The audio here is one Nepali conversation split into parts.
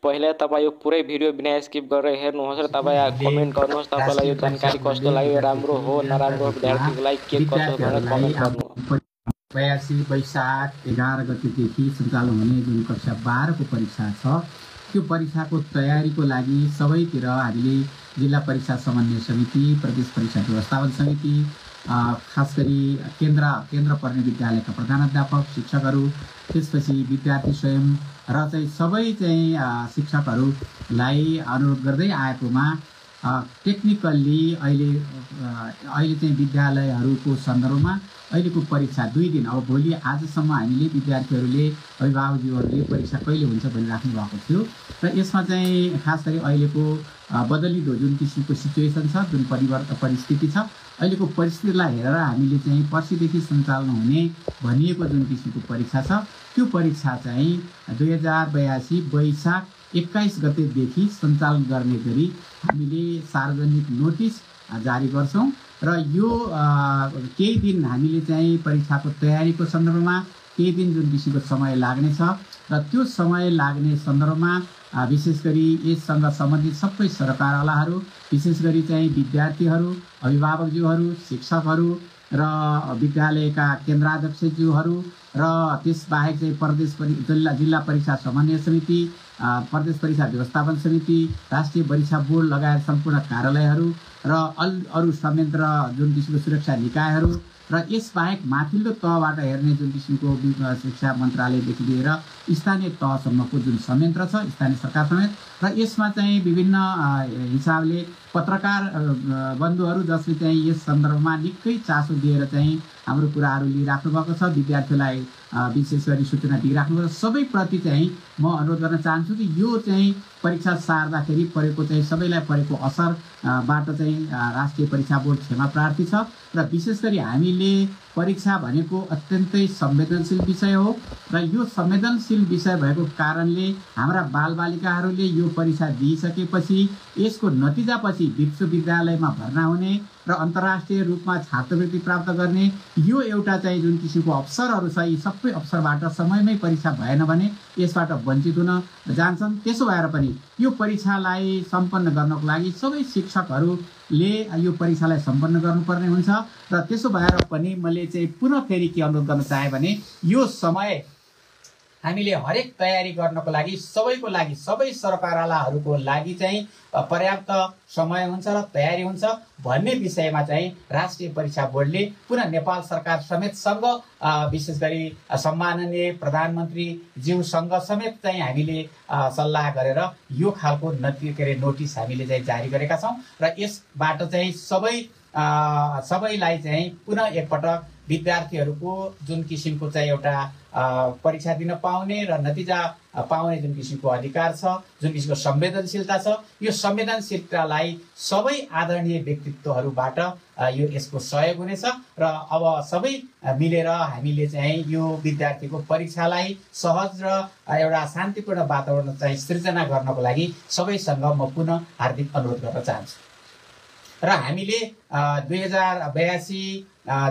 पहिले तपाईँ यो पुरै भिडियो बिना स्किप गरेर हेर्नुहोस् र तपाईँ कमेन्ट गर्नुहोस् तपाईँलाई यो जानकारी कस्तो लाग्यो, राम्रो हो नराम्रो हो, विद्यार्थीको लागि के कसो भनेर कमेन्ट गर्नुहोस्। 82 वैशाख 11 गतेदेखि सञ्चालन हुने जुन कक्षा 12 को परीक्षा छ त्यो परीक्षाको तयारीको लागि सबैतिर हामीले जिल्ला परीक्षा समन्वय समिति, प्रदेश परीक्षा व्यवस्थापन समिति, खास गरी केन्द्र पर्ने विद्यालयका प्रधानाध्यापक, शिक्षकहरू, त्यसपछि विद्यार्थी स्वयं र चाहिँ सबै चाहिँ शिक्षकहरूलाई अनुरोध गर्दै आएकोमा टेक्निकल्ली अहिले चाहिँ विद्यालयहरूको सन्दर्भमा अहिलेको परीक्षा 2 दिन, अब भोलि आजसम्म हामीले विद्यार्थीहरूले, अभिभावकज्यूहरूले परीक्षा कहिले हुन्छ भनिराख्नु भएको थियो र यसमा चाहिँ खास गरी अहिलेको बदलिदो जुन किसिमको सिचुएसन छ, जुन परिस्थिति छ, अहिलेको परिस्थितिलाई हेरेर हामीले चाहिँ पर्सिदेखि सञ्चालन हुने भनिएको जुन किसिमको परीक्षा छ त्यो परीक्षा चाहिँ 2082 वैशाख 21 गतेदेखि सञ्चालन गर्ने गरी हामीले सार्वजनिक नोटिस जारी गर्छौँ र यो केही दिन हामीले चाहिँ परीक्षाको तयारीको सन्दर्भमा केही दिन जुन किसिमको समय लाग्नेछ र त्यो समय लाग्ने सन्दर्भमा विशेष गरी यससँग सम्बन्धित सबै सरकारवालाहरू, विशेष गरी चाहिँ विद्यार्थीहरू, अभिभावकज्यूहरू, शिक्षकहरू र विद्यालयका केन्द्राध्यक्षज्यूहरू र त्यसबाहेक चाहिँ जिल्ला परीक्षा समन्वय समिति, प्रदेश परीक्षा व्यवस्थापन समिति, राष्ट्रिय परीक्षा बोर्ड लगायत सम्पूर्ण कार्यालयहरू र अरू संयन्त्र जुन किसिमको सुरक्षा निकायहरू र यसबाहेक माथिल्लो तहबाट हेर्ने जुन किसिमको शिक्षा मन्त्रालयदेखि लिएर स्थानीय तहसम्मको जुन संयन्त्र छ, स्थानीय सरकार समेत, र यसमा चाहिँ विभिन्न हिसाबले पत्रकार बन्धुहरू जसले चाहिँ यस सन्दर्भमा निकै चासो दिएर चाहिँ हाम्रो कुराहरू लिइराख्नु भएको छ, विद्यार्थीलाई विशेष गरी सूचना दिइराख्नु भएको छ, सबैप्रति चाहिँ म अनुरोध गर्न चाहन्छु कि यो चाहिँ परीक्षा सार्दाखेरि परेको चाहिँ सबैलाई परेको असरबाट चाहिँ राष्ट्रिय परीक्षा बोर्ड क्षमा प्रार्थी छ र विशेष गरी हामीले परीक्षा भनेको अत्यन्तै संवेदनशील विषय हो र यो संवेदनशील विषय भएको कारणले हाम्रा बालबालिकाहरूले यो परीक्षा दिइसकेपछि यसको नतिजापछि विश्वविद्यालयमा भर्ना हुने र अन्तर्राष्ट्रिय रूपमा छात्रवृत्ति प्राप्त गर्ने यो एउटा चाहिँ जुन किसिमको अवसरहरू छ, यी सबै अवसरबाट समयमै परीक्षा भएन भने यसबाट वञ्चित हुन जान्छन्। त्यसो भएर पनि यो परीक्षालाई सम्पन्न गर्नको लागि सबै शिक्षकहरूले यो परीक्षालाई सम्पन्न गर्नुपर्ने हुन्छ र त्यसो भएर पनि मैले चाहिँ पुनः फेरि के अनुरोध गर्न चाहे भने यो समय हामीले हरेक तयारी गर्नको लागि सबैको लागि, सबै सरकारवालाहरूको लागि चाहिँ पर्याप्त समय हुन्छ र तयारी हुन्छ भन्ने विषयमा चाहिँ राष्ट्रिय परीक्षा बोर्डले पुनः नेपाल सरकार समेतसँग विशेष गरी सम्माननीय प्रधानमन्त्री ज्यूसँग समेत चाहिँ हामीले सल्लाह गरेर यो खालको नोटिस हामीले चाहिँ जारी गरेका छौँ र यसबाट चाहिँ सबैलाई चाहिँ पुनः एकपटक विद्यार्थीहरूको जुन किसिमको चाहिँ एउटा परीक्षा दिन पाउने र नतिजा पाउने जुन किसिमको अधिकार छ, जुन किसिमको संवेदनशीलता छ, यो संवेदनशीलतालाई सबै आदरणीय व्यक्तित्वहरूबाट यसको सहयोग हुनेछ र अब सबै मिलेर हामीले चाहिँ यो विद्यार्थीको परीक्षालाई सहज र एउटा शान्तिपूर्ण वातावरण चाहिँ सृजना गर्नको लागि सबैसँग म पुनः हार्दिक अनुरोध गर्न चाहन्छु र हामीले 2082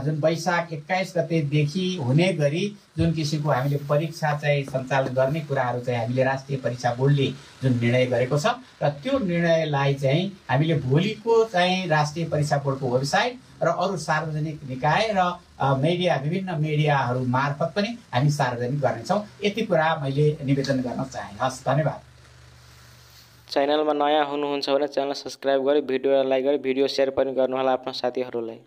जुन वैशाख 21 गतेदेखि हुने गरी जुन किसिमको हामीले परीक्षा चाहिँ सञ्चालन गर्ने कुराहरू चाहिँ हामीले राष्ट्रिय परीक्षा बोर्डले जुन निर्णय गरेको छ र त्यो निर्णयलाई चाहिँ हामीले भोलिको चाहिँ राष्ट्रिय परीक्षा बोर्डको वेबसाइट र अरू सार्वजनिक निकाय र विभिन्न मिडियाहरू मार्फत पनि हामी सार्वजनिक गर्नेछौँ। यति कुरा मैले निवेदन गर्न चाहे। हस्, धन्यवाद। च्यानलमा नयाँ हुनुहुन्छ भने च्यानल सब्स्क्राइब गरी भिडियोलाई लाइक गरी भिडियो सेयर पनि गर्नुहोला आफ्नो साथीहरूलाई।